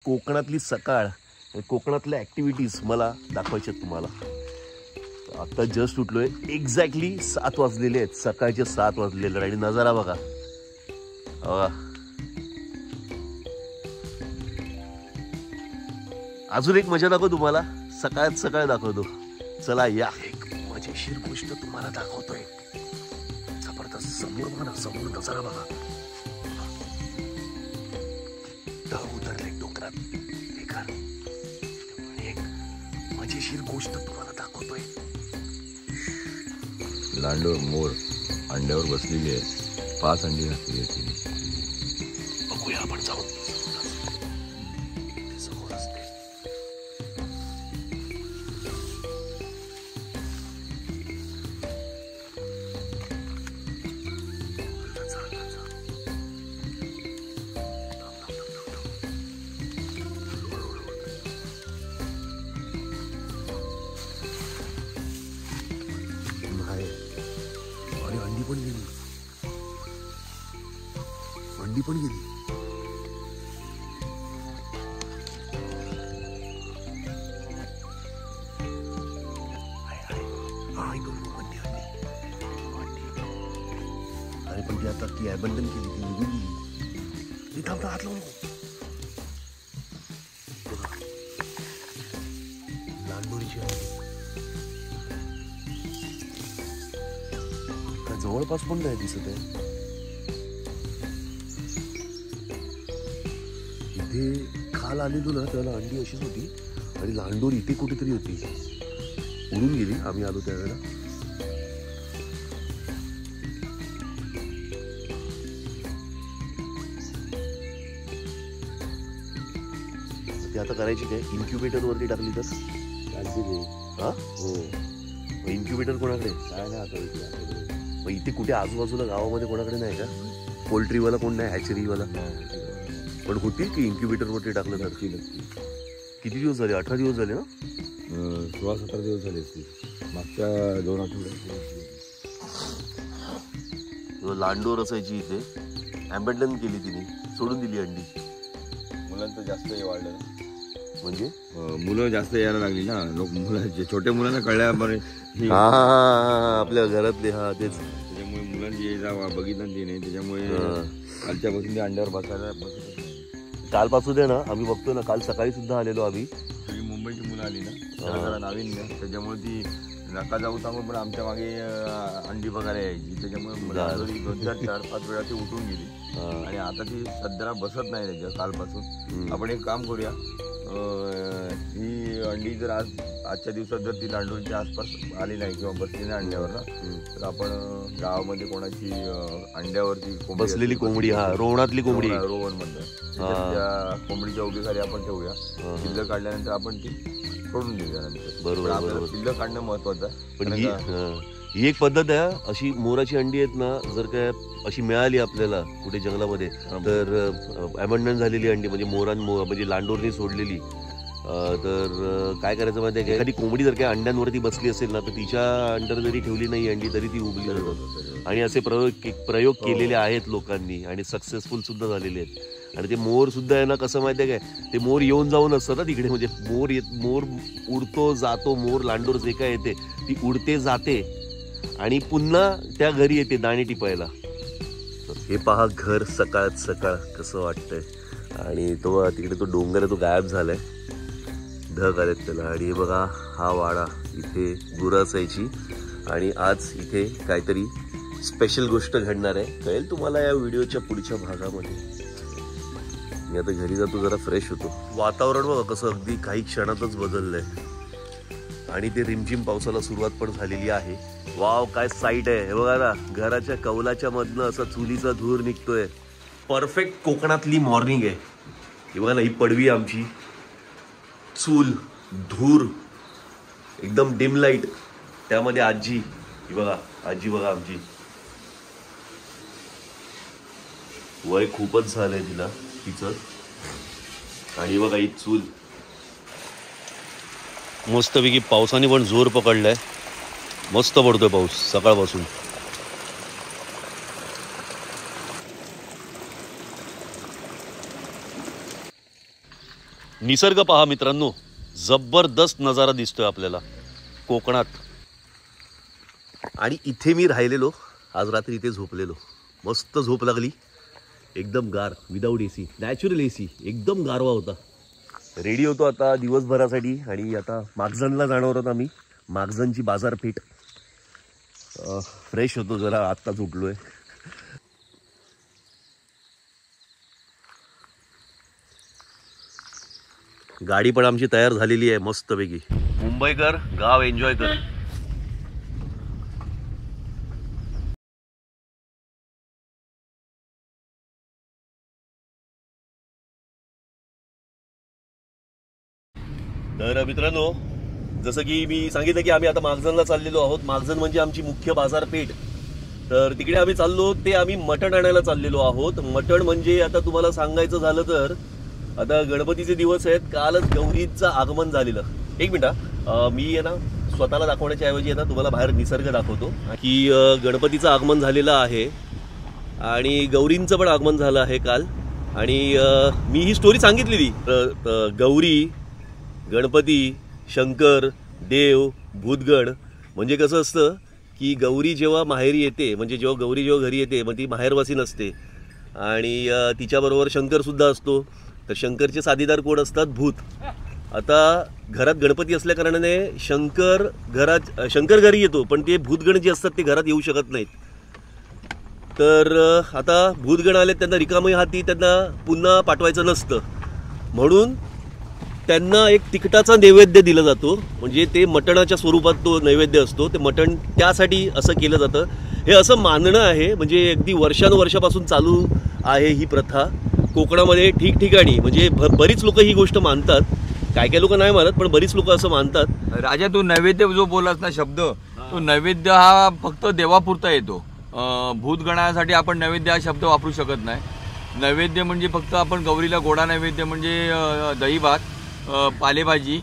कोकणातली सकाळ, कोकणातल्या ॲक्टिव्हिटीज मला दाखवायच्या तुम्हाला. आता जस्ट उठलोय, एक्झॅक्टली 7 वाजलेले आहेत, सकाळचे 7 वाजलेले आणि नजारा बघा. अजून एक मजा दाखव तुम्हाला, सकाळ दाखवतो. चला या, एक मजेशीर गोष्ट तुम्हाला दाखवतोय. जबरदस्त. समोर बघा ना, समोर नजारा बघा. उतरले डोंगरात हे घर. एक मजेशीर गोष्ट तुम्हाला दाखवतोय. लांडोर मोर अंड्यावर बसलेली आहे. 5 अंडी घातलेली आहेत. बघूया आपण जाऊन. समोर असते. अंडी पण गेली. अरे पण ती आता ती अबंडन केली, ती निघून गेली. ती थांबता, हात लावू नको. लांडोरीची जवळपास पण नाही दिसत आहे. इथे खाल आलेलो ना, त्याला अंडी अशीच होती आणि लांडोर इथे कुठेतरी होती, उडून गेली. आम्ही आलो त्यावेळेला. ते आता करायची काय, इन्क्युबेटर वरती टाकली तर चालते ते. हा हो, इन्क्युबेटर कोणाकडे काय नाही आता. मग इथे कुठे आजूबाजूला गावामध्ये कोणाकडे नाही का, पोल्ट्रीवाला कोण नाही, हॅचरीवाला पण होती की इन्क्युबेटर वरती टाकलं तर. किती दिवस झाले? 18 दिवस झाले ना? 16-17 दिवस झाले असतील. मागच्या 2 आठवड्यात लांडोर असायची इथे, अबंडन केली तिने, सोडून दिली अंडी. मुलांचं जास्त हे वाढलं म्हणजे मुलं जास्त यायला लागली ना. लोक मुलांचे छोट्या मुलांना कळल्या बरे. आपल्या घरातले. हा तेच. त्याच्यामुळे मुलांची ये जा बघितलं ते नाही. त्याच्यामुळे कालच्यापासून ते अंड्यावर बसायला बसत. कालपासून आहे ना, आम्ही बघतो ना, काल सकाळी सुद्धा आलेलो आम्ही. सगळी मुंबईची मुलं आली ना, जरा नवीन ना, त्याच्यामुळे ती नका जाऊ सांगून पण आमच्या मागे अंडी बघायला यायची. त्याच्यामुळे 2-4-5 वेळा ती उठून गेली आणि आता ती सध्या बसत नाही त्याच्या कालपासून. आपण एक काम करूया, ही अंडी जर आजच्या दिवसात जर ती लांडोरीच्या आसपास आली नाही किंवा बसली नाही अंड्यावर ना, तर आपण गावामध्ये कोणाची अंड्यावरती बसलेली कोंबडी, हा रोवणातली कोंबडी, रोवण म्हणतात, त्या कोंबडीच्या उभी खाली आपण ठेवूया. पिल्लं काढल्यानंतर आपण ती सोडून देऊया नंतर. बरोबर. आपल्याला पिल्लं काढणं महत्वाचं आहे. पण ही एक पद्धत आहे अशी. मोराची अंडी आहेत ना, जर काय अशी मिळाली आपल्याला कुठे जंगलामध्ये, तर अबंडन झालेली अंडी म्हणजे म्हणजे लांडोरनी सोडलेली, तर काय करायचं माहिती आहे का, एखादी कोंबडी जर काय अंड्यांवरती बसली असेल ना, तर तिच्या अंडर जरी ठेवली नाही अंडी तरी ती उबली जातात. आणि असे प्रयोग केलेले आहेत लोकांनी आणि सक्सेसफुल सुद्धा झालेले आहेत. आणि ते मोर सुद्धा आहे ना, कसं माहिती आहे काय, ते मोर येऊन जाऊन असतं ना तिकडे, म्हणजे मोर उडतो जातो. मोर लांडोर जे काय येते ती उडते जाते आणि पुन्हा त्या घरी येते दाणे टिपायला. हे पहा घर सकाळ कसं वाटतंय. आणि तो तिकडे तो डोंगर आहे, तो गायब झालाय, ढग आलेत त्याला. आणि हे बघा, हा वाडा, इथे गुरं असायची आणि आज इथे काहीतरी स्पेशल गोष्ट घडणार आहे. कळेल तुम्हाला या व्हिडिओच्या पुढच्या भागामध्ये. मी आता घरी जातो, जरा फ्रेश होतो. वातावरण बघा कसं अगदी काही क्षणातच बदललंय आणि ते रिमझिम पावसाला सुरुवात पण झालेली आहे. वाव, काय साईट आहे हे बघा ना. घराच्या कौलाच्या मधनं असा चुलीचा धूर निघतोय. परफेक्ट कोकणातली मॉर्निंग आहे. हे बघा ना, ही पडवी आमची, चूल, धूर, एकदम डिम लाईट, त्यामध्ये आजी. ही बघा आजी, बघा आमची, वय खूपच झालंय तिला तिचं. आणि बघा ही चूल. मस्तपैकी पावसाने पण जोर पकडलाय, मस्त पडतोय पाऊस सकाळपासून. निसर्ग पहा मित्रांनो, जबरदस्त नजारा दिसतोय आपल्याला कोकणात. आणि इथे मी राहिलेलो, आज रात्री इथे झोपलेलो. मस्त झोप लागली, एकदम गार, विदाऊट AC, नॅचरल AC, एकदम गारवा होता. रेडी होतो आता दिवसभरासाठी आणि आता मागजनला जाणार आहोत आम्ही. मागजनची बाजारपेठ. फ्रेश होतो जरा, आत्ताच उठलोय. गाडी पण आमची तयार झालेली आहे मस्तपैकी. मुंबईकर गाव एन्जॉय कर. तर मित्रांनो, जसं की मी सांगितलं की आम्ही आता मागजनला चाललेलो आहोत. मागजन म्हणजे आमची मुख्य बाजारपेठ. तर तिकडे आम्ही चाललो, ते आम्ही मटण आणायला चाललेलो आहोत. मटण म्हणजे आता तुम्हाला सांगायचं झालं तर आता गणपतीचे दिवस आहेत, कालच गौरीचं आगमन झालेलं. एक मिनिट, मी आहे ना स्वतःला दाखवण्याच्या ऐवजी आहे ना तुम्हाला बाहेर निसर्ग दाखवतो की गणपतीचं आगमन झालेलं आहे आणि गौरींचं पण आगमन झालं आहे काल. आणि मी ही स्टोरी सांगितलेली. गौरी, गणपती, शंकर, देव, भूतगण. म्हणजे कसं असतं की गौरी जेव्हा माहेरी येते, म्हणजे गौरी जेव्हा घरी येते, मग ती माहेरवासी नसते आणि तिच्याबरोबर शंकरसुद्धा असतो. तर शंकरचे साथीदार कोण असतात? भूत. आता घरात गणपती असल्या कारणाने शंकर घरी येतो, पण ते भूतगण जे असतात ते घरात येऊ शकत नाहीत. तर आता भूतगण आले, त्यांना रिकामी हाती त्यांना पुन्हा पाठवायचं नसतं, म्हणून त्यांना एक तिखटाचा नैवेद्य दिला जातो. म्हणजे ते मटणाच्या स्वरूपात तो नैवेद्य असतो. ते मटण त्यासाठी असं केलं जातं. हे असं मानणं आहे, म्हणजे अगदी वर्षानुवर्षापासून चालू आहे ही प्रथा कोकणामध्ये ठिकठिकाणी. म्हणजे बरीच लोक ही गोष्ट मानतात. काय लोक नाही मानत, पण बरीच लोक असं मानतात. राजा, तू नैवेद्य जो बोललास ना शब्द, तो नैवेद्य हा फक्त देवापुरता येतो. भूतगणासाठी आपण नैवेद्य हा शब्द वापरू शकत नाही. नैवेद्य म्हणजे फक्त आपण गौरीला गोडा नैवेद्य म्हणजे दही भात, पालेभाजी,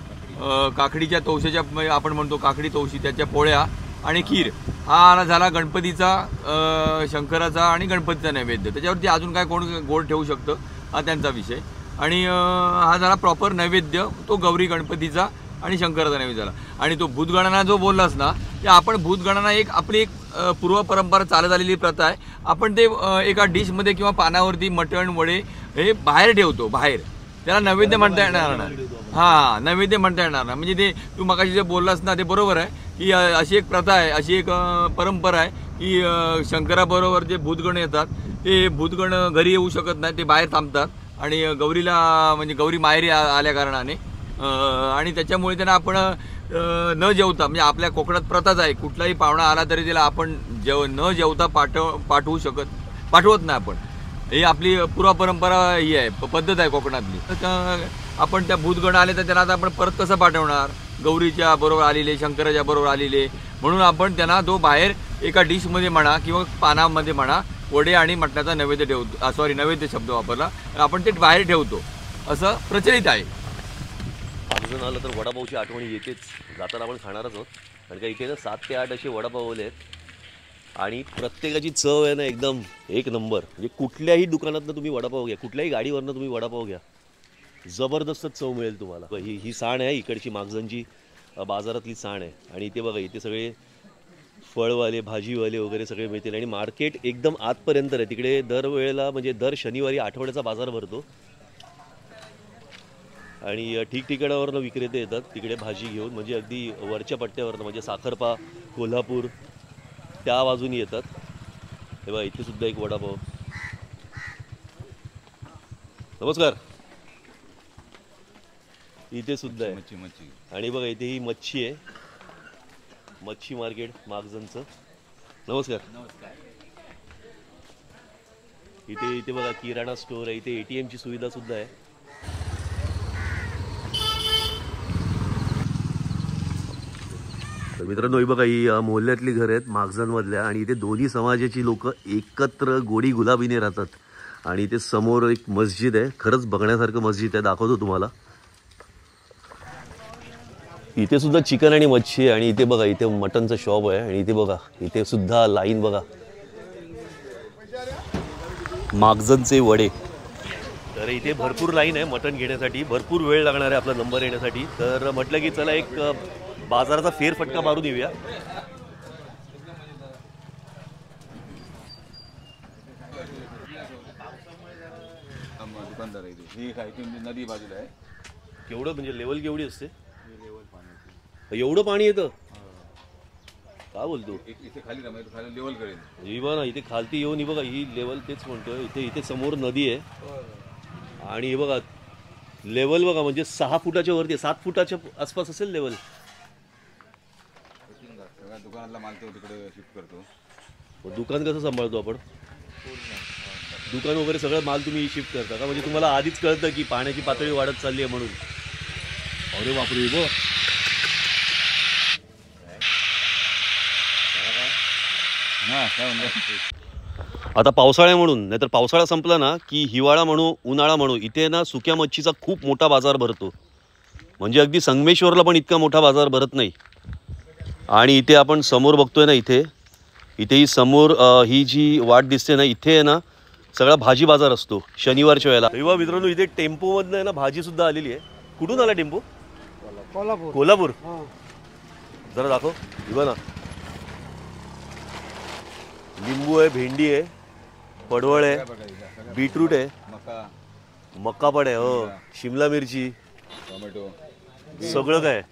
काकडीच्या तवशाच्या, आपण म्हणतो काकडी तवशी, त्याच्या पोळ्या आणि खीर. हा झाला गणपतीचा, शंकराचा आणि गणपतीचा नैवेद्य. त्याच्यावरती अजून काय कोण गोड ठेवू शकतं हा त्यांचा विषय. आणि हा झाला प्रॉपर नैवेद्य, तो गौरी गणपतीचा आणि शंकराचा नैवेद्य झाला. आणि तो भूतगणना जो बोललास ना, ते आपण भूतगणना आपली एक पूर्व परंपरा चालत आलेली प्रथा आहे. आपण ते एका डिशमध्ये किंवा पानावरती मटण, वडे हे बाहेर ठेवतो. बाहेर त्याला नैवेद्य म्हणता येणार नाही. हां, नैवेद्य म्हणता येणार नाही. म्हणजे ते तू मगाशी जे बोललास ना, ते बरोबर आहे की अशी एक प्रथा आहे, अशी एक परंपरा आहे की शंकराबरोबर जे भूतगण येतात ते भूतगण घरी येऊ शकत नाही, ते बाहेर थांबतात. आणि गौरीला, म्हणजे गौरी माहेरी आल्या कारणाने, आणि त्याच्यामुळे त्यांना आपण न जेवता, म्हणजे आपल्या कोकणात प्रथाच आहे, कुठलाही पाहुणा आला तरी त्याला आपण न जेवता पाठवत नाही आपण. ही आपली पूर्व परंपरा ही आहे, पद्धत आहे कोकणातली. आपण त्या भूतगण आले तर त्यांना आता आपण परत कसं पाठवणार? गौरीच्या बरोबर आलेले, शंकराच्या बरोबर आलेले, म्हणून आपण त्यांना तो बाहेर एका डिशमध्ये म्हणा किंवा पानामध्ये म्हणा वडे आणि मटणाचा नैवेद्य ठेवतो. नैवेद्य शब्द वापरला, आपण ते बाहेर ठेवतो, असं प्रचलित आहे. मागजन आलं तर वडापावची आठवणी येतेच. जाताना आपण खाणारच आहोत, कारण का इथे ना 7 ते 8 असे वडापाव आहेत आणि प्रत्येकाची चव आहे ना एकदम एक नंबर. म्हणजे कुठल्याही दुकानातनं तुम्ही वडापाव घ्या, कुठल्याही गाडीवरनं तुम्ही वडापाव घ्या, जबरदस्त चव मिळेल तुम्हाला. ही साण आहे इकडची, मागजनची बाजारातली साण आहे. आणि इथे बघा, इथे सगळे फळवाले, भाजीवाले वगैरे सगळे मिळतील. आणि मार्केट एकदम आतपर्यंत आहे. तिकडे दरवेळेला, म्हणजे दर शनिवारी आठवड्याचा बाजार भरतो आणि ठिकठिकाणावरनं विक्रेते येतात तिकडे भाजी घेऊन. म्हणजे अगदी वरच्या पट्ट्यावरनं, म्हणजे साखरपा, कोल्हापूर त्या बाजूनी येतात. हे बघा, इथे सुद्धा एक वडापाव. नमस्कार. इथे सुद्धा आहे मच्छी. आणि बघा, इथे ही मच्छी आहे, मच्छी मार्केट मागजनचं. नमस्कार. इथे बघा किराणा स्टोर आहे. इथे ATM ची सुविधा सुद्धा आहे. तर मित्रांनो, ही बघा, ही मोहल्ल्यातली घर आहेत मागजनमधल्या. आणि इथे दोन्ही समाजाची लोक एकत्र गोडी गुलाबीने राहतात. आणि इथे समोर एक मस्जिद आहे, खरंच बघण्यासारखं मस्जिद आहे, दाखवतो तुम्हाला. इथे सुद्धा चिकन आणि मच्छी आहे. आणि इथे बघा, इथे मटनचं शॉप आहे. आणि इथे बघा, इथे सुद्धा लाईन बघा. मागजनचे वडे तर इथे भरपूर लाईन आहे मटण घेण्यासाठी, भरपूर वेळ लागणार आहे आपला नंबर येण्यासाठी. तर म्हटलं की चला एक बाजाराचा फेरफटका मारून येऊया. दुकानदार आहे ही काय नदी बाजूला आहे. केवढं म्हणजे लेवल केवढी असते? एवढं पाणी येतं? काय बोलतो? इथे खाली खाली लेवल करेल ही बघा ना, इथे खालती येऊन ही बघा ही लेवल, तेच म्हणतोय. इथे समोर नदी आहे आणि हे बघा लेवल बघा, म्हणजे 6 फुटाच्या वरती, 7 फुटाच्या आसपास असेल लेवल. दुकानातला माल तो तिकडे शिफ्ट करतो. दुकान कसं सांभाळतो आपण? दुकान वगैरे सगळं माल तुम्ही शिफ्ट करता का? म्हणजे तुम्हाला आधीच कळतं की पाण्याची पातळी वाढत चालली आहे म्हणून? अरे बापरे बघ. आता पावसाळ्या म्हणून, नाहीतर पावसाळा संपला ना की हिवाळा म्हणू उन्हाळा म्हणू, इथे ना सुक्या मच्छीचा खूप मोठा बाजार भरतो. म्हणजे अगदी संगमेश्वरला पण इतका मोठा बाजार भरत नाही. आणि इथे आपण समोर बघतोय ना, इथे ही समोर ही जी वाट दिसते ना, इथे आहे ना सगळा भाजी बाजार असतो शनिवारच्या वेळेला. तेव्हा मित्रांनो इथे टेम्पोमधनं आहे ना भाजी सुद्धा आलेली आहे. कुठून आला टेम्पो? कोल्हापूर. कोल्हापूर. जरा दाखव. बघा ना, लिंबू आहे, भेंडी आहे, पडवळ आहे, बीटरूट आहे, मक्का पण आहे, हो, शिमला मिरची, टोमॅटो, सगळं काय.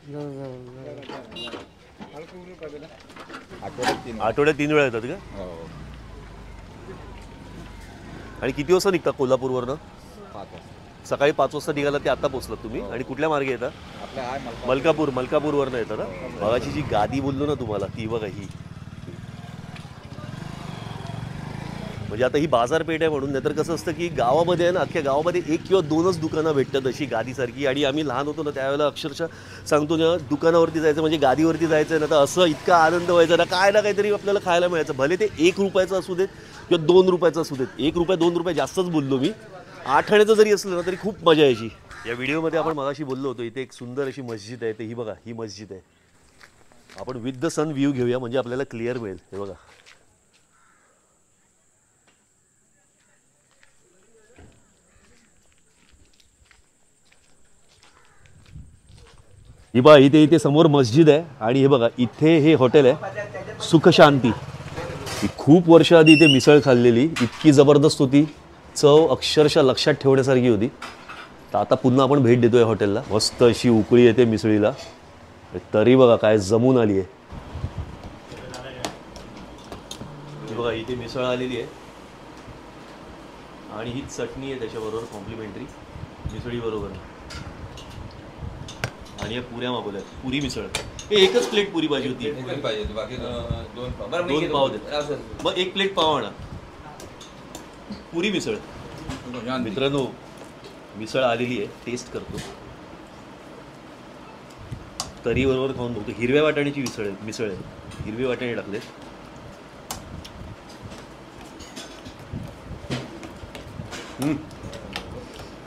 आठवड्यात 3 वेळा येतात का? आणि किती वाजता निघता कोल्हापूरवरनं? सकाळी 5 वाजता निघाला, ते आता पोहोचलात तुम्ही. आणि कुठल्या मार्गे येता? मलकापूरवरनं येतं ना. बघाची जी गादी बोललो ना तुम्हाला, ती बघा ही. म्हणजे आता ही बाजारपेठ आहे म्हणून. नाहीतर कसं असतं की गावामध्ये आहे ना, अख्ख्या गावामध्ये 1 किंवा 2च दुकानं भेटतात अशी गादीसारखी. आणि आम्ही लहान होतो ना त्यावेळेला अक्षरशः सांगतो ना, दुकानावरती जायचं म्हणजे गादीवरती जायचं ना, तर असं इतका आनंद व्हायचा ना, काय ना काहीतरी आपल्याला खायला मिळायचं. भले ते 1 रुपयाचं असू देत किंवा 2 रुपयाचं असू देत. 1 रुपया 2 रुपये जास्तच बोललो मी. 8 आण्याचं जरी असलं ना तरी खूप मजा यायची. या व्हिडिओमध्ये आपण मगाशी बोललो होतो, इथे एक सुंदर अशी मस्जिद आहे. ते ही बघा, ही मस्जिद आहे. आपण विथ द सन व्ह्यू घेऊया म्हणजे आपल्याला क्लिअर मिळेल. हे बघा, ही बघा, इथे समोर मस्जिद आहे. आणि हे बघा, इथे हे हॉटेल आहे सुख शांती. ही खूप वर्ष आधी इथे मिसळ खाल्लेली, इतकी जबरदस्त होती. चव अक्षरशः लक्षात ठेवण्यासारखी होती. तर आता पुन्हा आपण भेट देतोय हॉटेलला. मस्त अशी उकळी येते मिसळीला, तरी बघा काय जमून आली आहे. बघा इथे मिसळ आलेली आहे आणि ही चटणी आहे त्याच्याबरोबर कॉम्प्लिमेंटरी मिसळी बरोबर. आणि या पुऱ्या मागवल्या, पुरी मिसळ. हे एकच प्लेट पुरी भाजी होती. 2 पाव देत. मग 1 प्लेट पाव आणा, पुरी मिसळ. मित्रांनो मिसळ आलेली आहे, टेस्ट करतो. तरी बरोबर खाऊन बघतो. हिरव्या वाटाण्याची मिसळ आहे. हिरवे वाटाणे टाकले.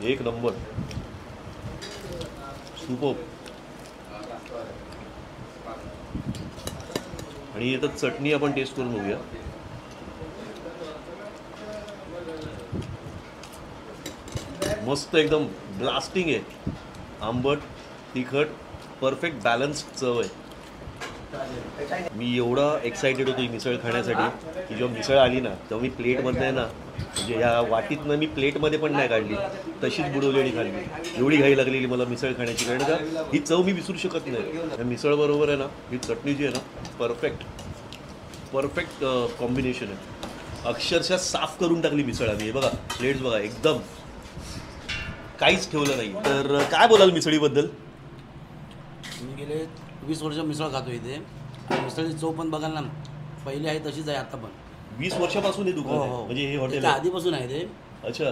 एक नंबर, सुपर. आणि आता चटणी आपण टेस्ट करून बघूया. मस्त एकदम ब्लास्टिंग आहे. आंबट, तिखट, परफेक्ट बॅलन्स चव आहे. मी एवढा एक्सायटेड होतो ही मिसळ खाण्यासाठी की जेव्हा मिसळ आली ना तेव्हा मी प्लेटमध्ये आहे ना, म्हणजे ह्या वाटीतनं मी प्लेटमध्ये पण नाही काढली, तशीच बुडवली आणि खाल्ली. एवढी घाई लागलेली मला मिसळ खाण्याची, कारण का ही चव मी विसरू शकत नाही. या मिसळ बरोबर आहे ना ही चटणी जी आहे ना, परफेक्ट कॉम्बिनेशन आहे. अक्षरशः साफ करून टाकली मिसळ आम्ही. बघा प्लेट्स बघा, एकदम काहीच ठेवलं नाही. तर काय बोलाल मिसळीबद्दल? मी गेले 20 वर्ष मिसळ खातो इथे. आणि मिसळची चव पण बघाल ना, पहिली आहे तशीच आहे आता पण. 20 वर्षापासून हे दुकान आहे, म्हणजे हे हॉटेल आहे आधीपासून आहे ते. अच्छा.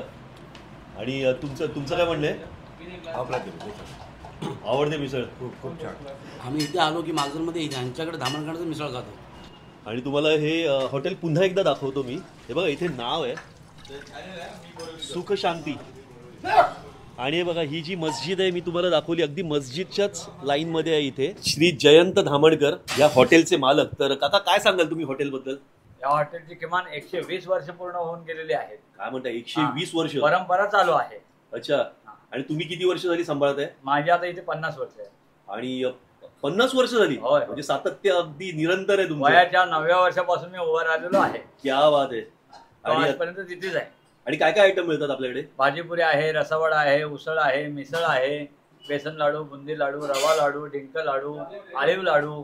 आणि तुमचं काय म्हणणं आहे? आवडते मिसळ? खूप छान. आम्ही इथे आलो की मागजरमध्ये यांच्याकडे धामणगाडचं मिसळ खातो. आणि तुम्हाला हे हॉटेल पुन्हा एकदा दाखवतो मी. हे बघा इथे नाव आहे सुख शांती. आणि हे बघा ही जी मस्जिद आहे मी तुम्हाला दाखवली, अगदी मस्जिदच्याच लाईनमध्ये आहे. इथे श्री जयंत धामणकर या हॉटेलचे मालक. तर काका काय सांगाल तुम्ही हॉटेलबद्दल? या हॉटेलची किमान 120 वर्ष पूर्ण होऊन गेलेली आहेत. काय म्हणता, 120 वर्ष परंपरा चालू आहे. अच्छा. आणि तुम्ही किती वर्ष झाली सांभाळत आहे? माझी आता इथे 50 वर्ष आहे. आणि 50 वर्ष झाली? होय. म्हणजे सातत्य अगदी निरंतर आहे तुमचं. वयाच्या 9व्या वर्षापासून मी उभा राहिलेलो आहे. क्या बात आहे. आणि आजपर्यंत तिथेच आहे. आणि काय काय आयटम मिळतात आपल्याकडे? भाजीपुरी आहे, रसावडा आहे, उसळ आहे, मिसळ आहे, बेसन लाडू, बुंदी लाडू, रवा लाडू, डिंक लाडू, आळीव लाडू,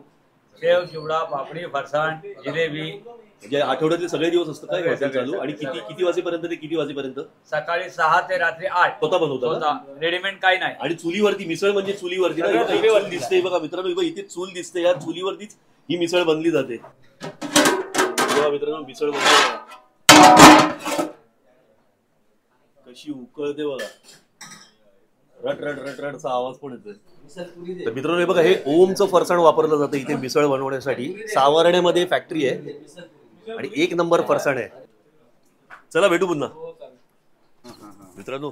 शेव, चिवडा, पापडी, फरसाण, जिलेबी. म्हणजे आठवड्यातले सगळे दिवस असतं काय सगळे, हॉटेल सगळे, चालू? आणि सगळे. किती वाजेपर्यंत ते किती वाजेपर्यंत? सकाळी 6 ते रात्री 8. स्वतः बनवता? रेडीमेड काही नाही. आणि चुलीवरती मिसळ म्हणजे चुलीवरती ना? सगळं इथे चुलीवरती. चूल दिसते बघा मित्रांनो, इथे चूल दिसते. या चुलीवरतीच ही मिसळ बनली जाते. बघा मित्रांनो, मिसळ बनते कशी उकळते बघा. रट रट रट रटचा आवाज पण येतोय. तर मित्रांनो हे बघा, हे ओमचं फरसाण वापरलं जातं इथे मिसळ बनवण्यासाठी. सावर्ड्यामध्ये फॅक्टरी आहे आणि 1 नंबर फरसाण आहे. चला भेटू पुन्हा. मित्रांनो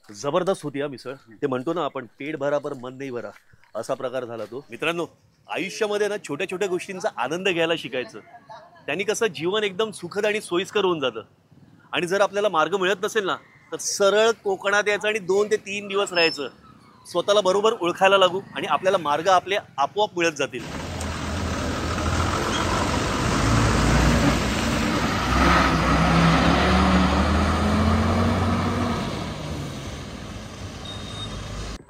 जबरदस्त होती हा मिसळ. ते म्हणतो ना आपण, पेट भरा पर मन नाही भरा, असा प्रकार झाला तो. मित्रांनो आयुष्यामध्ये ना छोट्या छोट्या गोष्टींचा आनंद घ्यायला शिकायचं. त्यांनी कसं जीवन एकदम सुखद आणि सोयीस्कर होऊन जातं. आणि जर आपल्याला मार्ग मिळत नसेल ना, तर सरळ कोकणात यायचं आणि 2 ते 3 दिवस राहायचं. स्वतःला बरोबर ओळखायला लागू आणि आपल्याला मार्ग आपले आपोआप मिळत जातील.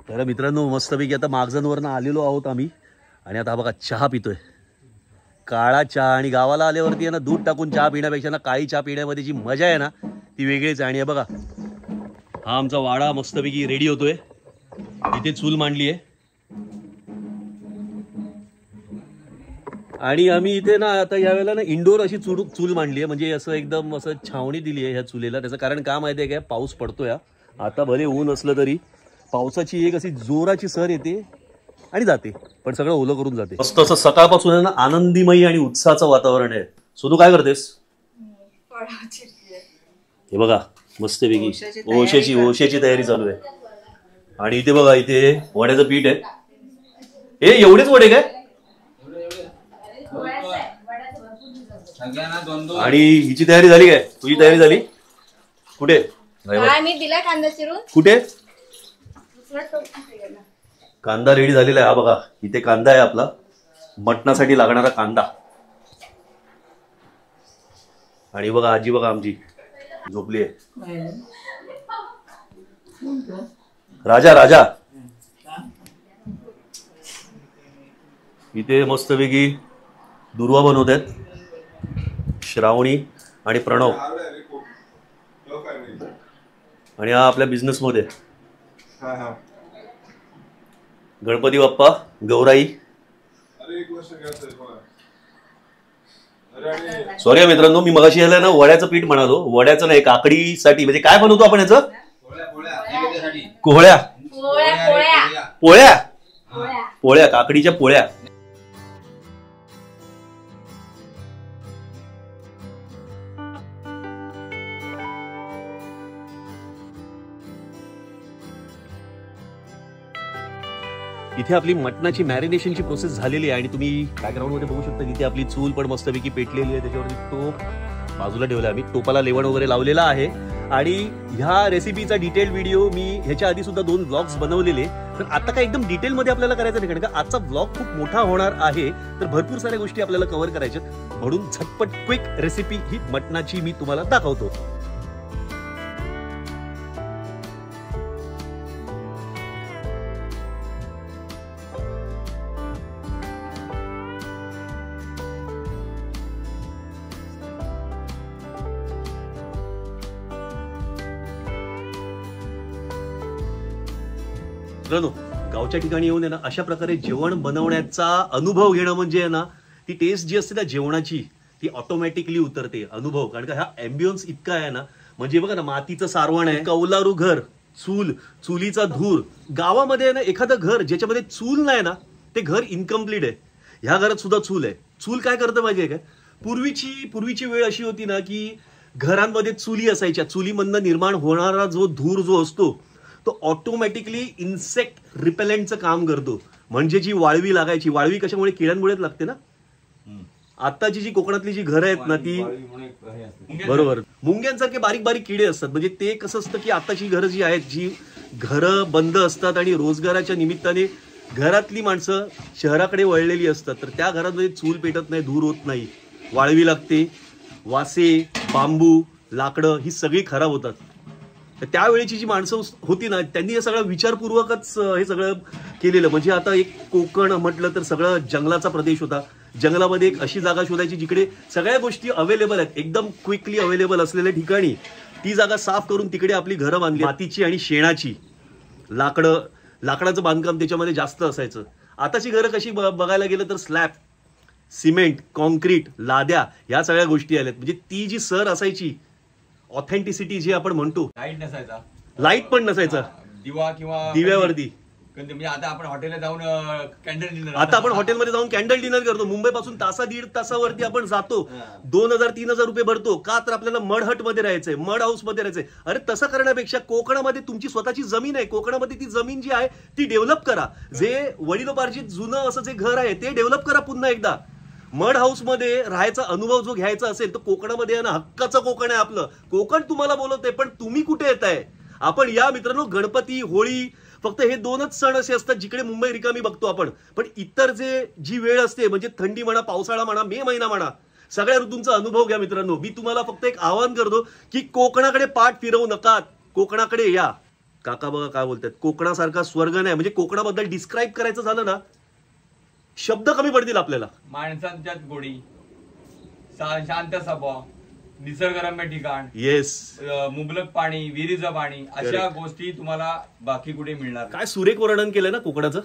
तर मित्रांनो मस्तपैकी आता मागजनवरनं आलेलो आहोत आम्ही. आणि आता बघा चहा पितोय, काळा चहा. आणि गावाला आल्यावरती आहे ना, दूध टाकून चहा पिण्यापेक्षा ना काळी चहा पिण्यामध्ये जी मजा आहे ना ती वेगळीच आहे. आणि बघा हा आमचा वाडा मस्तपैकी रेडी होतोय. इथे चूल मांडली आहे आणि आम्ही इथे ना आता यावेळेला ना इंडोर अशी चूल मांडली आहे. म्हणजे असं एकदम असं छावणी दिली आहे ह्या चुलीला. त्याचं कारण का माहिती आहे काय? पाऊस पडतोय आता, भले ऊन असलं तरी पावसाची एक अशी जोराची सर येते आणि जाते, पण सगळं ओलं करून जाते. मस्त असं सकाळपासून आहे ना आनंदीमयी आणि उत्साहाचं वातावरण आहे. सोनू काय करतेस? हे बघा मस्तपैकी ओशाची तयारी चालू आहे. आणि इथे बघा, इथे वड्याचं पीठ आहे. हे एवढेच वडे काय? आणि हिची तयारी झाली काय? तुझी तयारी झाली? कुठे? मी दिला कांदा चिरून. कुठे? कांदा रेडी झालेला आहे. हा बघा, इथे कांदा आहे आपला मटणासाठी लागणारा कांदा. आणि बघा आजी बघा आमची झोपली आहे. राजा इथे मस्तपैकी दुर्वा बनवत आहेत श्रावणी आणि प्रणव. आणि हा आपल्या बिझनेस मध्ये गणपती बाप्पा, गौराई. सॉरी मित्रांनो, मी मगाशी यायला ना वड्याचं पीठ म्हणालो. वड्याचं नाही, काकडीसाठी. म्हणजे काय बनवतो आपण याचं? कोहळ्या. पोळ्या, काकडीच्या पोळ्या. इथे आपली मटणाची मॅरिनेशनची प्रोसेस झालेली आहे. आणि तुम्ही बॅकग्राऊंडमध्ये बघू शकता, तिथे आपली चूल पण मस्तपैकी पेटलेली आहे. त्याच्यावरती टोप बाजूला ठेवला आम्ही. टोपाला लेवण वगैरे लावलेला आहे. आणि ह्या रेसिपीचा डिटेल व्हिडिओ मी ह्याच्या आधी सुद्धा 2 व्लॉग्स बनवलेले. तर आता काय एकदम डिटेलमध्ये आपल्याला करायचं नाही, कारण का आजचा व्लॉग खूप मोठा होणार आहे. तर भरपूर साऱ्या गोष्टी आपल्याला कव्हर करायच्या, म्हणून झटपट क्विक रेसिपी ही मटणाची मी तुम्हाला दाखवतो. मित्रांनो गावच्या ठिकाणी येऊन आहे ना अशा प्रकारे जेवण बनवण्याचा अनुभव घेणं म्हणजे आहे ना, ती टेस्ट जी असते ना जेवणाची ती ऑटोमॅटिकली उतरते. अनुभव, कारण का हा अँबियन्स इतका आहे ना. म्हणजे बघा ना, मातीचं सारवण आहे, कौलारू घर, चुलीचा धूर. गावामध्ये ना एखादं घर ज्याच्यामध्ये चूल नाही ना, ते घर इनकम्प्लीट आहे. ह्या घरात सुद्धा चूल आहे. चूल काय करतं माहितीये काय? पूर्वीची वेळ अशी होती ना की घरांमध्ये चुली असायच्या. चुलीमधनं निर्माण होणारा जो धूर जो असतो तो ऑटोमॅटिकली इन्सेक्ट रिपेलेंटचं काम करतो. म्हणजे जी वाळवी लागायची, वाळवी कशामुळे? किड्यांमुळेच लागते ना. आताची जी कोकणातली जी घरं आहेत ना ती बरोबर मुंग्यांसारखे बारीक बारीक किडे असतात. म्हणजे ते कसं असतं की आताची घरं जी आहेत जी घरं बंद असतात आणि रोजगाराच्या निमित्ताने घरातली माणसं शहराकडे वळलेली असतात, तर त्या घरामध्ये चूल पेटत नाही, धूर होत नाही, वाळवी लागते, वासे, बांबू, लाकडं ही सगळी खराब होतात. तर त्यावेळेची जी माणसं होती ना त्यांनी हे सगळं विचारपूर्वकच हे सगळं केलेलं. म्हणजे आता एक कोकण म्हटलं तर सगळं जंगलाचा प्रदेश होता. जंगलामध्ये एक अशी जागा शोधायची जिकडे सगळ्या गोष्टी अवेलेबल आहेत, एकदम क्विकली अवेलेबल असलेल्या ठिकाणी ती जागा साफ करून तिकडे आपली घरं बांधली, मातीची आणि शेणाची. लाकडाचं बांधकाम त्याच्यामध्ये जास्त असायचं. आताची घरं कशी बघायला गेलं तर स्लॅब, सिमेंट, कॉन्क्रीट, लाद्या या सगळ्या गोष्टी आल्यात. म्हणजे ती जी सर असायची ऑथेंटिसिटी जी आपण म्हणतो, लाईट नसायचा, लाईट पण नसायचा, दिवा किंवा दिव्यावरती. म्हणजे आता आपण हॉटेलला जाऊन कॅन्डल डिनर, आता आपण हॉटेलमध्ये जाऊन कॅन्डल डिनर करतो. मुंबईपासून दीड तासावरती आपण जातो, 2000-3000 रुपये भरतो का तर आपल्याला मड हट मध्ये राहायचंय, मड हाऊस मध्ये राहायचंय. अरे तसं करण्यापेक्षा कोकणामध्ये तुमची स्वतःची जमीन आहे, कोकणामध्ये ती जमीन जी आहे ती डेव्हलप करा. जे वडिलोपार्जित जुनं असं जे घर आहे ते डेव्हलप करा पुन्हा एकदा. मड हाऊस मध्ये राहायचा अनुभव जो घ्यायचा असेल तर कोकणामध्ये आहे ना, हक्काचं कोकण आहे आपलं. कोकण तुम्हाला बोलवतंय, पण तुम्ही कुठे येताय? आपण या मित्रांनो, गणपती, होळी, फक्त हे 2च सण असे असतात जिकडे मुंबई रिकामी बघतो आपण. पण इतर जी वेळ असते म्हणजे थंडी म्हणा, पावसाळा म्हणा, मे महिना म्हणा, सगळ्या ऋतूंचा अनुभव घ्या मित्रांनो. मी तुम्हाला फक्त एक आवाहन करतो की कोकणाकडे पाठ फिरवू नका, कोकणाकडे या. काका बघा काय बोलतात, कोकणासारखा स्वर्ग नाही. म्हणजे कोकणाबद्दल डिस्क्राईब करायचं झालं ना, शब्द कमी पडतील आपल्याला. माणसांच्यात गोडी, शांत स्वभाव, निसर्गरम्य ठिकाण, येस, मुबलक पाणी, विहिरीचं पाणी, अशा गोष्टी तुम्हाला बाकी कुठे मिळणार. काय सुरेख वर्णन केलंय ना कोकणाचं.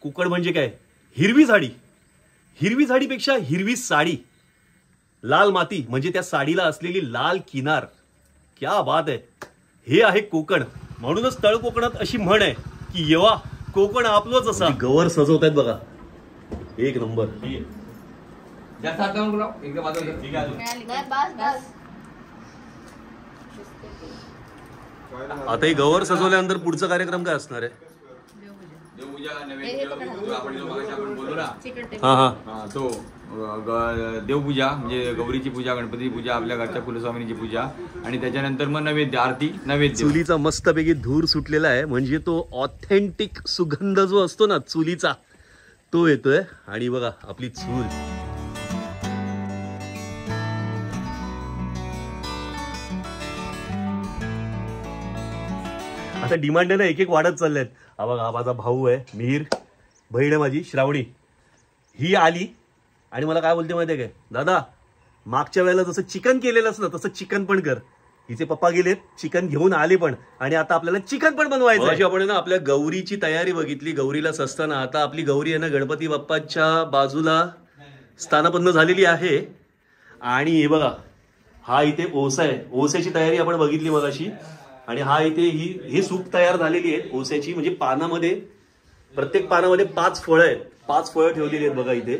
कोकण म्हणजे काय, हिरवी झाडी, हिरवी झाडीपेक्षा हिरवी साडी, लाल माती म्हणजे त्या साडीला असलेली लाल किनार. क्या बात आहे, हे आहे कोकण. म्हणूनच तळ कोकणात अशी म्हण आहे की येवा कोकण आपलंच असा. गवर सजवतायत बघा, एक नंबर. जास्त हात लावून बोलाव, एकदम हात लावून. ठीक आहे. बस बस. आता ही गवर सजवल्यानंतर पुढचा कार्यक्रम काय असणार आहे? देवपूजा, नैवेद्य, आपण बोलू ना. हा हा हा, तो देवपूजा म्हणजे गौरीची पूजा, गणपती पूजा, आपल्या घरच्या कुलस्वामिनीची पूजा, आणि त्याच्यानंतर मग नैवेद्य, आरती, नैवेद्य. चुलीचा मस्तपैकी धूर सुटलेला आहे. म्हणजे तो ऑथेंटिक सुगंध जो असतो ना चुलीचा, तो येतोय. आणि बघा आपली चूल, आता डिमांड आहे ना एक एक वाढत चालल्यात. हा बघा, हा माझा भाऊ आहे मिहीर, बहीण आहे माझी श्रावणी. ही आली आणि मला काय बोलते माहितीये काय, दादा मागच्या वेळेला जसं चिकन केलेलंच ना तसं चिकन पण कर. हिचे पप्पा गेलेत, चिकन घेऊन आले पण, आणि आता आपल्याला चिकन पण बनवायचं. अशी आपण ना आपल्या गौरीची तयारी बघितली. गौरीला सजताना आता आपली गौरी आहे ना गणपती बाप्पाच्या बाजूला स्थानापन्न झालेली आहे. आणि हे बघा, हा इथे ओसा आहे, ओसाची तयारी आपण बघितली मगाशी. आणि हा इथे ही सूप तयार झालेली आहे ओसाची. म्हणजे पानामध्ये, प्रत्येक पानामध्ये 5 फळं आहेत, 5 फळं ठेवलेली आहेत बघा इथे.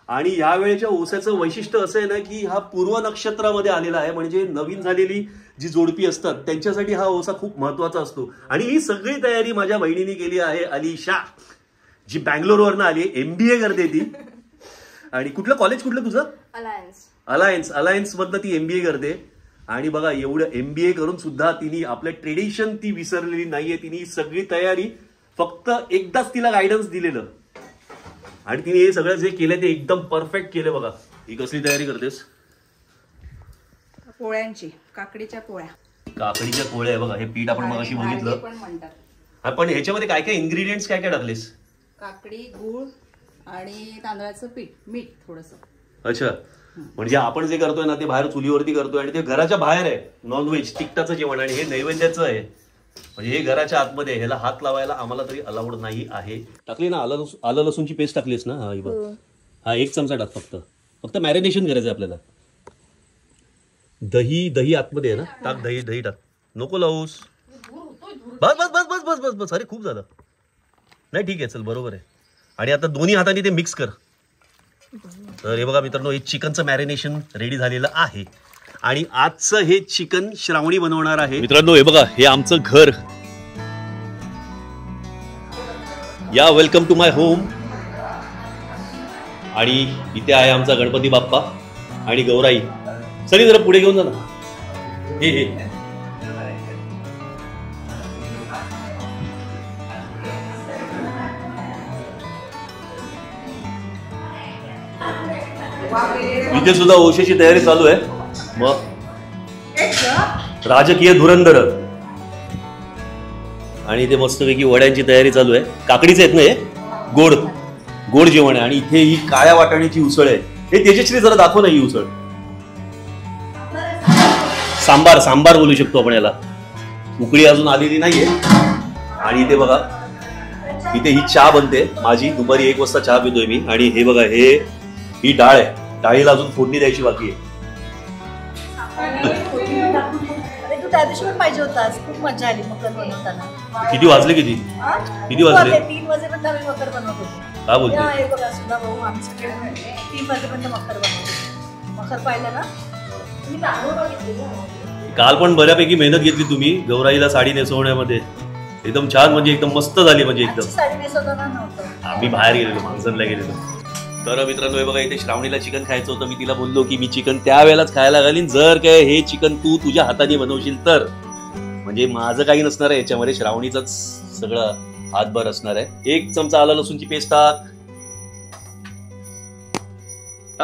आणि या वेळेच्या ओसाचं वैशिष्ट्य असं आहे ना की हा पूर्व नक्षत्रामध्ये आलेला आहे. म्हणजे नवीन झालेली जी जोडपी असतात त्यांच्यासाठी हा ओसा खूप महत्वाचा असतो. आणि ही सगळी तयारी माझ्या बहिणीने केली आहे, अलिशा, जी बँगलोरवरनं आली, MBA करते ती. आणि कुठलं कॉलेज, कुठलं तुझं? अलायन्स मधनं ती MBA करते. आणि बघा एवढं MBA करून सुद्धा तिने आपलं ट्रेडिशन ती विसरलेली नाहीये. तिने सगळी तयारी, फक्त एकदाच तिला गायडन्स दिलेलं आणि तिने हे सगळं जे केलं ते एकदम परफेक्ट केलं. बघा ही कसली तयारी करतेस? पोळ्यांची, काकडीच्या पोळ्या. काकडीच्या पोळ्या आहे बघा. हे पीठ आपण मगाशी बघितलं. पण ह्याच्यामध्ये काय काय इन्ग्रेडियंट्स काय काय टाकलेस? काकडी, गूळ आणि तांदळाचं पीठ, मीठ थोडंसं. अच्छा, म्हणजे आपण जे करतोय ना ते बाहेर चुलीवरती करतोय आणि ते घराच्या बाहेर आहे. नॉनव्हेज तिखटाचं जेवण, आणि हे नैवेद्याचं आहे. म्हणजे हे घराच्या आतमध्ये, ह्याला हात लावायला आम्हाला तरी अलाउड नाही आहे. टाकली ना आलं लसूणची पेस्ट टाकलीस ना? हा बघ, हा 1 चमचा टाक. फक्त मॅरिनेशन करायचं आपल्याला. दही आतमध्ये आहे ना, टाक दही टाक, नको लावूस. बस बस बस बस बस बस बस. अरे खूप झालं. नाही ठीक आहे, चल बरोबर आहे. आणि आता दोन्ही हाताने ते मिक्स कर. तर हे बघा मित्रांनो, हे चिकनचं मॅरिनेशन रेडी झालेलं आहे. आणि आजचं हे चिकन श्रावणी बनवणार आहे. मित्रांनो हे बघा, हे आमचं घर. या, वेलकम टू माय होम. आणि इथे आहे आमचा गणपती बाप्पा आणि गौराई. सनी जरा पुढे घेऊन जा ना. हे इथे सुद्धा ओशेची तयारी चालू आहे. मग राजकीय धुरंधर आणि इथे मस्तपैकी वड्यांची तयारी चालू आहे. काकडीचे आहेत ना हे गोड गोड जेवण आहे. आणि इथे ही काळ्या वाटाण्याची उसळ आहे. हे तेजश्री जरा दाखव ना ही उसळ. सांबार सांबार बोलू शकतो आपण याला. उकळी अजून आलेली नाहीये. आणि इथे बघा इथे ही चहा बनते माझी. दुपारी 1 वाजता चहा पितोय मी. आणि हे बघा ही डाळ आहे. डाळीला अजून फोडणी द्यायची बाकी आहे. तू त्या दिवशी पण पाहिजे होतास. खूप मजा आली मकर बनवताना. किती वाजले किती वाजले? 3 वाजेपर्यंत आम्ही मकर बनवत होतो. काय बोलते? हे बघा सुद्धा भाऊ आम्ही सगळे 3 वाजेपर्यंत मकर बनवतो. मकर पाहिलं ना. काल पण बऱ्यापैकी मेहनत घेतली तुम्ही गौराईला साडी नेसवण्यामध्ये. एकदम छान म्हणजे एकदम मस्त झाली. म्हणजे एकदम साडी नेसवताना नव्हतं. आम्ही बाहेर गेलेलो मान्सनला गेलेलो. तर मित्रांनो हे बघा इथे श्रावणीला चिकन खायचं होतं. मी तिला बोललो की मी चिकन त्यावेळेलाच खायला घालीन जर काय हे चिकन तू तुझ्या हाताने बनवशील तर. म्हणजे माझं काही नसणार आहे याच्यामध्ये. श्रावणीचाच सगळं हातभर असणार आहे. 1 चमचा आलं लसूणची पेस्ट टाक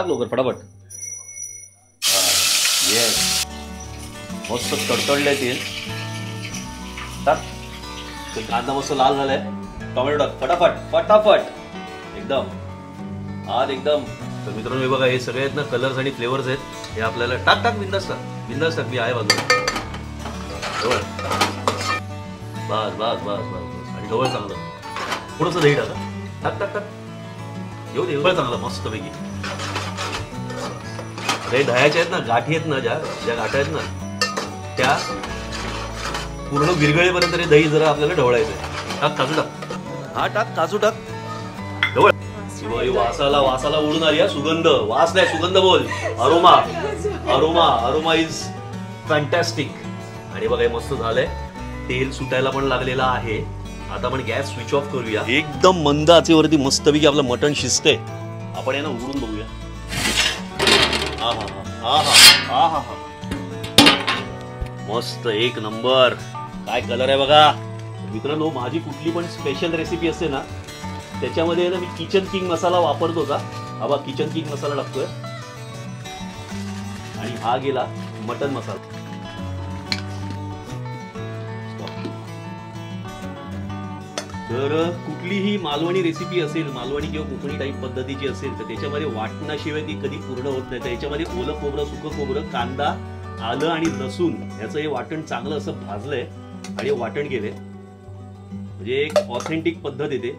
लवकर फटाफट. येस मस्त तडतडलंय तेल. टाक. कांदा मस्त लाल झालाय. टोमॅटो टाक फटाफट फटाफट एकदम आज एकदम. तर मित्रांनो हे बघा हे सगळे आहेत ना कलर्स आणि फ्लेवर्स आहेत. हे आपल्याला टाक बिंदास टाक मी आहे बाजूला. बस बस बस बस. आणि ढवळ चांगलं थोडंसं दही टाका. टाक येऊ दे ढवळ चांगलं मस्त पैकी. हे दह्याच्या आहेत ना गाठी आहेत ना ज्या गाठ्या आहेत ना त्या पूर्ण विरघळेपर्यंत हे दही जरा आपल्याला ढवळायचं आहे. टाक काजू टाक. हा टाक काजू टाक. ढवळ. वासाला उडून आली. सुगंध वास नाही सुगंध बोल. Aroma aroma aroma is fantastic. आणि बघा हे मस्त झालंय. तेल सुटायला पण लागलेलं आहे. आता आपण गॅस स्विच ऑफ करूया. एकदम मंद आचेवरती मस्तपैकी आपलं मटण शिजतंय. आपण यानं उघडून बघूया. हा मस्त 1 नंबर. काय कलर आहे बघा मित्रांनो. माझी कुठली पण स्पेशल रेसिपी असते ना त्याच्यामध्ये ना मी किचन किंग मसाला वापरतो का. हा बा किचन किंग मसाला टाकतोय. आणि हा गेला मटन मसाला. तर कुठलीही मालवणी रेसिपी असेल मालवणी किंवा कोकणी टाईप पद्धतीची असेल तर त्याच्यामध्ये वाटणाशिवाय ती कधी पूर्ण होत नाही. तर याच्यामध्ये ओलं खोबरं सुकं खोबरं कांदा आलं आणि लसूण याचं हे वाटण चांगलं असं भाजलंय आणि वाटण गेले. म्हणजे एक ऑथेंटिक पद्धत येते.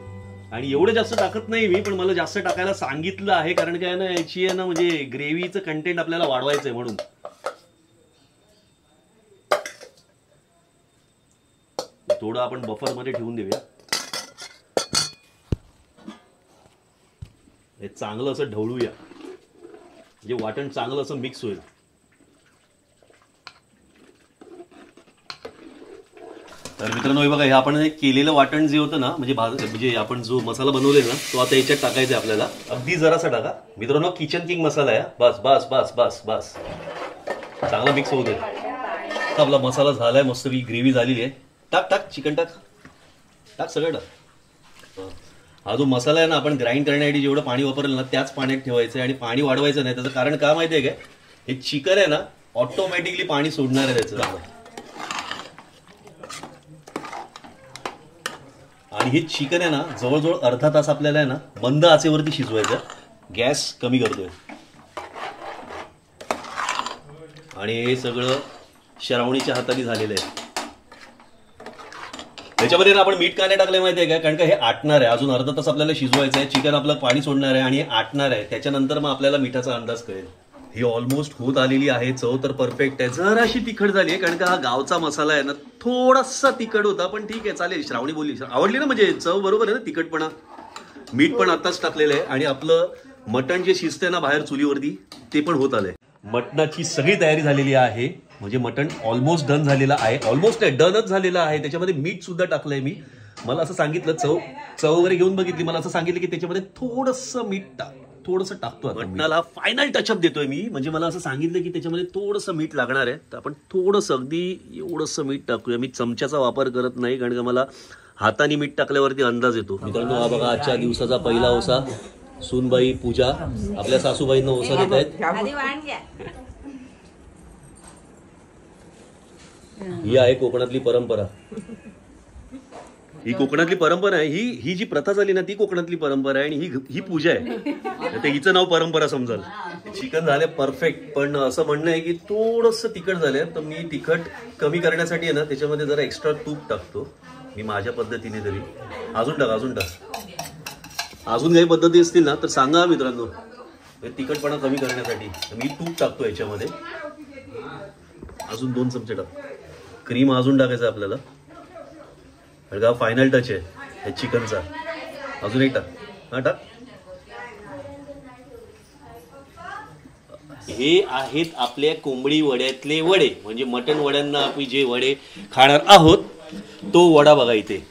आणि एवढं जास्त टाकत नाही मी पण मला जास्त टाकायला सांगितलं आहे कारण काय ना याची आहे ना म्हणजे ग्रेव्हीचं कंटेंट आपल्याला वाढवायचं आहे म्हणून. थोडं आपण बफर मध्ये ठेवून देऊया. हे चांगलं असं ढवळूया म्हणजे वाटण चांगलं असं मिक्स होईल. तर मित्रांनो हे बघा हे आपण केलेलं वाटण जे होतं ना म्हणजे आपण जो मसाला बनवलेला ना तो आता याच्यात टाकायचा आहे आपल्याला. अगदी जरासा टाका मित्रांनो. किचन किंग मसाला आहे. बस बस बस बस बस चांगला मिक्स होऊ दे. आपला मसाला झालाय मस्त ग्रेव्ही झालेली आहे. टाक चिकन टाक सगळं टाक. हा जो मसाला आहे ना आपण ग्राइंड करण्यासाठी जेवढं पाणी वापरेल ना त्याच पाण्यात ठेवायचं आहे आणि पाणी वाढवायचं नाही. त्याचं कारण काय माहिती आहे काय हे चिकन आहे ना ऑटोमॅटिकली पाणी सोडणार आहे त्याचं. आणि हे चिकन आहे ना जवळजवळ अर्धा तास आपल्याला आहे ना मंद आचेवरती शिजवायचं. गॅस कमी करतोय. आणि हे सगळं श्रावणीच्या हाताने झालेलं आहे. त्याच्यामध्ये ना आपण मीठ का नाही टाकले माहिती आहे का कारण का हे आटणार आहे. अजून अर्धा तास आपल्याला शिजवायचं आहे. चिकन आपलं पाणी सोडणार आहे आणि हे आटणार आहे. त्याच्यानंतर मग आपल्याला मिठाचा अंदाज कळेल. ही ऑलमोस्ट होत आलेली आहे. चव तर परफेक्ट आहे. जराशी तिखट झाली आहे कारण का हा गावचा मसाला आहे ना थोडासा तिखट होता पण ठीक आहे चालेल. श्रावणी बोलली आवडली ना म्हणजे चव बरोबर आहे ना. तिखटपणा मीठ पण आताच टाकलेलं आहे. आणि आपलं मटण जे शिजतंय ना बाहेर चुलीवरती ते पण होत आलंय. मटणाची सगळी तयारी झालेली आहे. म्हणजे मटण ऑलमोस्ट डन झालेलं आहे. ऑलमोस्ट नाही डनच झालेलं आहे. त्याच्यामध्ये मीठ सुद्धा टाकलंय मी. मला असं सांगितलं चव वगैरे घेऊन बघितली. मला असं सांगितलं की त्याच्यामध्ये थोडंसं मीठ टाक थोडंसं टाकतो आता. मटणाला फायनल टचअप देतोय मी. म्हणजे मला असं सांगितलं की त्याच्यामध्ये थोडंसं मीठ लागणार आहे, तर आपण थोडंसं अगदी एवढंसं मीठ टाकूया. मी चमच्याचा वापर करत नाही, कारण का मला हाताने मीठ टाकल्यावरती अंदाज येतो. मित्रांनो, हा बघा आजच्या दिवसाचा पहिला ओसा. सूनबाई पूजा आपल्या सासूबाईंना ओसा देत आहेत. आधी वाण घ्या. ही आहे कोकणातली परंपरा. ही कोकणातली परंपरा आहे. ही जी प्रथा झाली ना ती कोकणातली परंपरा आहे, आणि ही पूजा आहे. तर हिचं नाव परंपरा समजाल. चिकन झाले परफेक्ट, पण असं म्हणणं आहे की थोडंसं तिखट झालंय, तर मी तिखट कमी करण्यासाठी आहे ना त्याच्यामध्ये जरा एक्स्ट्रा तूप टाकतो मी माझ्या पद्धतीने. तरी अजून टाक. अजून काही पद्धती असतील ना तर सांगा मित्रांनो. तिखटपणा कमी करण्यासाठी मी तूप टाकतो याच्यामध्ये. अजून 2 चमचे टाक. क्रीम अजून टाकायचं आपल्याला, कारण का फायनल टच आहे हे चिकनचा. अजून एक टाक. हा टाक. हे आहेत आपल्या कोंबडी वड्यातले वडे, म्हणजे मटण वड्यांना आपण जे वडे खाणार आहोत तो वडा बघा इथे.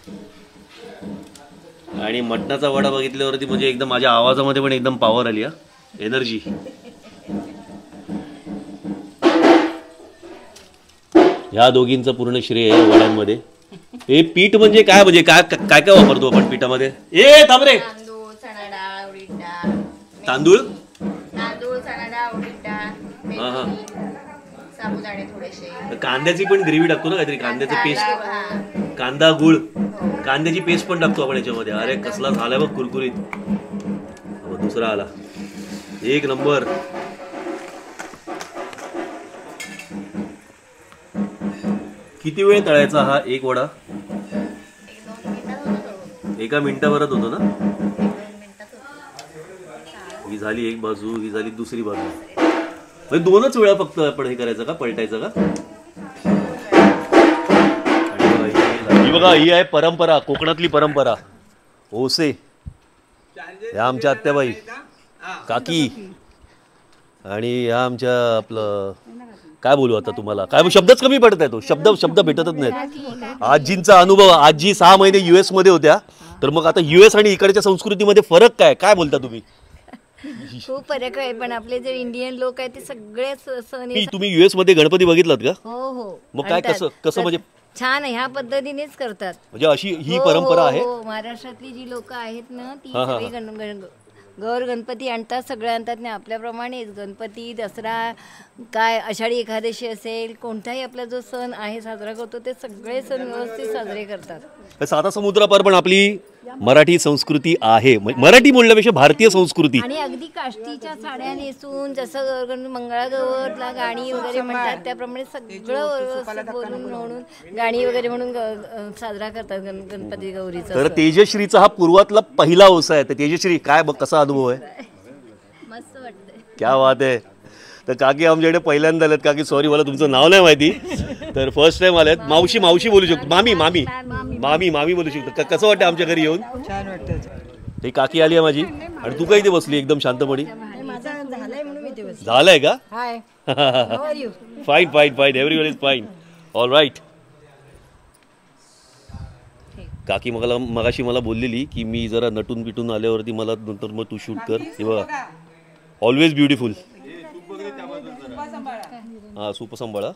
आणि मटणाचा वडा बघितल्यावरती म्हणजे एकदम माझ्या आवाजामध्ये पण एकदम पॉवर आली, हा एनर्जी. ह्या दोघींचं पूर्ण श्रेय आहे वड्यांमध्ये. हे पीठ म्हणजे काय काय वापरतो आपण पिठामध्ये? थांब रे. तांदूळ, चणा डाळ, उडीद डाळ. तांदूळ, चणा डाळ, उडीद डाळ, मेथी, साबुदाणे थोडेसे. कांद्याची पण ग्रेव्ही टाकतो ना काहीतरी, कांद्याचं पेस्ट, कांदा गुळ, कांद्याची पेस्ट पण टाकतो आपण याच्यामध्ये. अरे कसला झालाय बघ कुरकुरीत. दुसरा आला, एक नंबर. किती वेळ तळायचा हा एक वडा? 1 मिनिटाभरात होतो ना. ही झाली एक बाजू, ही झाली दुसरी बाजू. म्हणजे 2च वेळा फक्त आपण हे करायचं का, पलटायचं का? ही बघा, ही आहे परंपरा, कोकणातली परंपरा. ओसे या आमच्या आत्याबाई काकी, आणि ह्या आमच्या आपलं काय बोलू आता तुम्हाला, काय शब्दच कमी पडत आहे. तो शब्द भेटतच नाहीत. आजींचा अनुभव. आजी 6 महिने US मध्ये होत्या, तर मग आता US आणि इकडच्या संस्कृतीमध्ये फरक काय बोलता तुम्ही? खूप फरक आहे, पण आपले जे इंडियन लोक आहेत ते सगळे सण. तुम्ही US मध्ये गणपती बघितलात का? हो. मग काय कसं म्हणजे छान ह्या पद्धतीनेच करतात. म्हणजे अशी ही परंपरा आहे. महाराष्ट्रातली जी लोक आहेत ना ती सगळी गौर गणपती आणतात, सगळे आणतात ना आपल्याप्रमाणेच. गणपती, दसरा, काय आषाढी एकादशी असेल, कोणताही आपला जो सण आहे साजरा करतो ते सगळे सण व्यवस्थित साजरे करतात. साता समुद्रापार पण आपली मराठी संस्कृती आहे. मराठी बोलण्यापेक्षा भारतीय संस्कृती. आणि अगदी काष्टीच्या साड्या नेसून जसं मंगळागौरला गाणी वगैरे म्हणतात त्याप्रमाणे सगळं बोलून म्हणून गाणी वगैरे म्हणून साजरा करतात गणपती गौरीचा. तर तेजश्रीचा हा पूर्वातला पहिला ओसा आहे. तर तेजश्री काय कसा अनुभव आहे? मस्त वाटतंय. क्या बात आहे. तर काकी आमच्याकडे पहिल्यांदा आलेत. काकी सॉरी मला तुमचं नाव नाही माहिती, तर फर्स्ट टाइम आलेत. मावशी बोलू शकतो, मामी बोलू शकतो. कसं वाटतं आमच्या घरी येऊन? छान वाटतं. ते काकी आली आहे माझी, आणि तू काय इथे बसली एकदम शांतपणे? झालंय का? Fine, everyone is fine, all right. काकी मगाशी मला बोललेली की मी जरा नटून पिटून आल्यावरती मला नंतर मग तू शूट कर. हे बघा, ऑलवेज ब्युटिफुल. हा, सूप सांभाळा.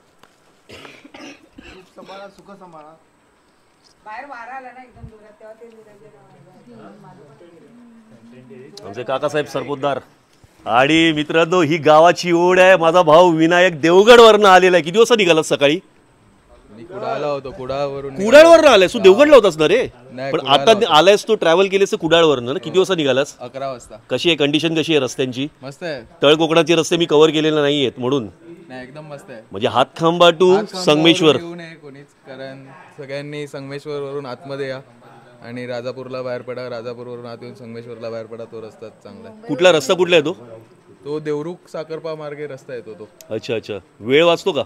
आमचे काकासाहेब सरपोतदार. आणि मित्रांनो, ही गावाची ओढ आहे. माझा भाऊ विनायक देवगड वरनं आलेला आहे. किती वाजता निघालास सकाळी? कुडाळवरनं आलायस तू? देवगडला होतास ना रे? पण आता आलायस तू, ट्रॅव्हल केलेस कुडाळवरनं ना? किती वाजता निघालास? 11 वाजता. कशी आहे कंडिशन, कशी आहे रस्त्यांची? मस्त आहे. तळ कोकणाचे रस्ते मी कव्हर केलेले नाहीयेत म्हणून. एकदम मस्त आहे. म्हणजे हातखांबा टू संगमेश्वर. कोणीच, कारण सगळ्यांनी संगमेश्वर वरून आतमध्ये या आणि राजापूरला बाहेर पडा, राजापूरवरून आत येऊन संगमेश्वरला बाहेर पडा. तो रस्ता चांगला आहे. कुठला रस्ता, कुठला आहे तो? तो देवरुख साखरपा मार्गे रस्ता येतो तो. अच्छा. वेळ वाचतो का?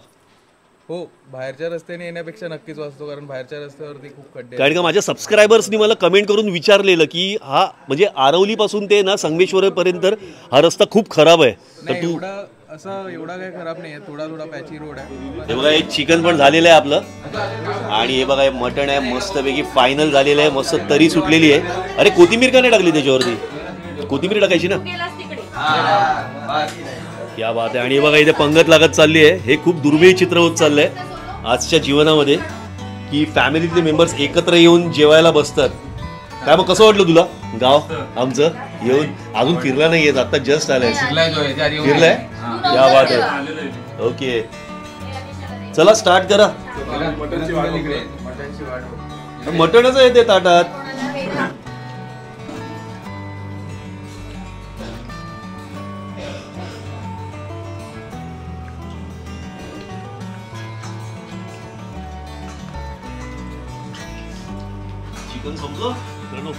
हो, बाहेरच्या रस्त्याने येण्यापेक्षा नक्कीच वाचतो, कारण बाहेरच्या रस्त्यावरती खूप खड्डे. कारण का माझ्या सबस्क्रायबर्सनी मला कमेंट करून विचारलेलं की हा म्हणजे आरवली पासून ते ना संगमेश्वर पर्यंत हा रस्ता खूप खराब आहे. तर तू एवढा काही खराब नाही आहे, थोडा पॅची रोड आहे. हे बघा, हे चिकन पण झालेलं आहे आपलं, आणि हे बघा हे मटण आहे मस्तपैकी फायनल झालेलं आहे. मस्त तरी सुटलेली आहे. अरे कोथिंबीर का नाही टाकली त्याच्यावरती? कोथिंबीर टाकायची ना. क्या बात आहे. आणि बघा इथे पंगत लागत चालली आहे. हे खूप दुर्मिळ चित्र होत चाललंय आजच्या जीवनामध्ये की फॅमिलीतले मेंबर्स एकत्र येऊन जेवायला बसतात. काय मग कसं वाटलं तुला गाव आमचं येऊन? अजून फिरला नाहीये, आता जस्ट आलाय. फिरलाय? क्या बात आहे. ओके चला स्टार्ट करा. मटणच आहे ते ताटात. चिकन संपलं मित्रांनो.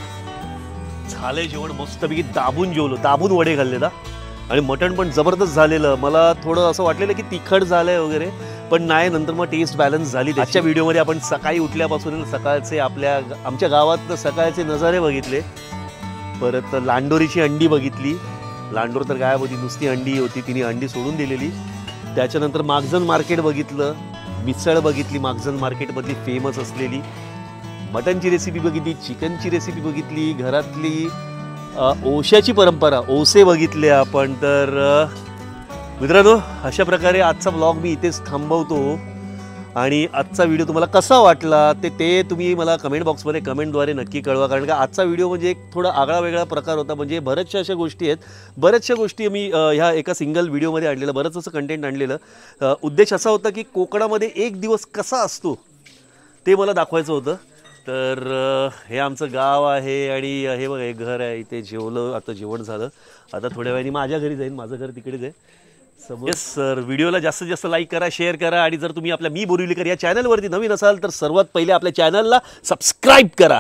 झालंय जेवण मस्तपैकी. दाबून जेवलो, दाबून वडे खाल्ले ना. आणि मटण पण जबरदस्त झालेलं. मला थोडं असं वाटलेलं की तिखट झालंय वगैरे, पण नाही, नंतर मग टेस्ट बॅलन्स झाली. आजच्या व्हिडिओमध्ये आपण सकाळी उठल्यापासून सकाळचे आमच्या गावात सकाळचे नजारे बघितले. परत लांडोरीची अंडी बघितली. लांडोर तर गायब होती, नुसती अंडी होती, तिने अंडी सोडून दिलेली. त्याच्यानंतर मागजन मार्केट बघितलं, मिसळ बघितली मागजन मार्केटमधली फेमस असलेली. मटनची रेसिपी बघितली, चिकनची रेसिपी बघितली, घरातली ओश्याची परंपरा ओसे बघितले आपण. तर मित्रांनो अशा प्रकारे आजचा ब्लॉग मी इथेच थांबवतो. आणि आजचा व्हिडिओ तुम्हाला कसा वाटला ते तुम्ही मला कमेंट बॉक्समध्ये कमेंटद्वारे नक्की कळवा. कारण का आजचा व्हिडिओ म्हणजे एक थोडा आगळा वेगळा प्रकार होता. म्हणजे बऱ्याचशा अशा गोष्टी आहेत, बऱ्याचशा गोष्टी मी ह्या एका सिंगल व्हिडिओमध्ये आणलेलं, बरंच असं कंटेंट आणलेलं. उद्देश असा होता की कोकणामध्ये एक दिवस कसा असतो ते मला दाखवायचं होतं. तर हे आमचं गाव आहे आणि हे बघा हे घर आहे. इथे जेवलं, आता जेवण झालं. आता थोड्या वेळाने माझ्या घरी जाईन, माझं घर तिकडेच आहे. Yes sir. व्हिडिओला जास्तीत जास्त लाईक करा, शेअर करा. आणि जर तुम्ही आपल्या मी बोरिवलीकर या चॅनलवरती नवीन असाल तर सर्वात पहिले आपल्या चॅनलला सबस्क्राईब करा.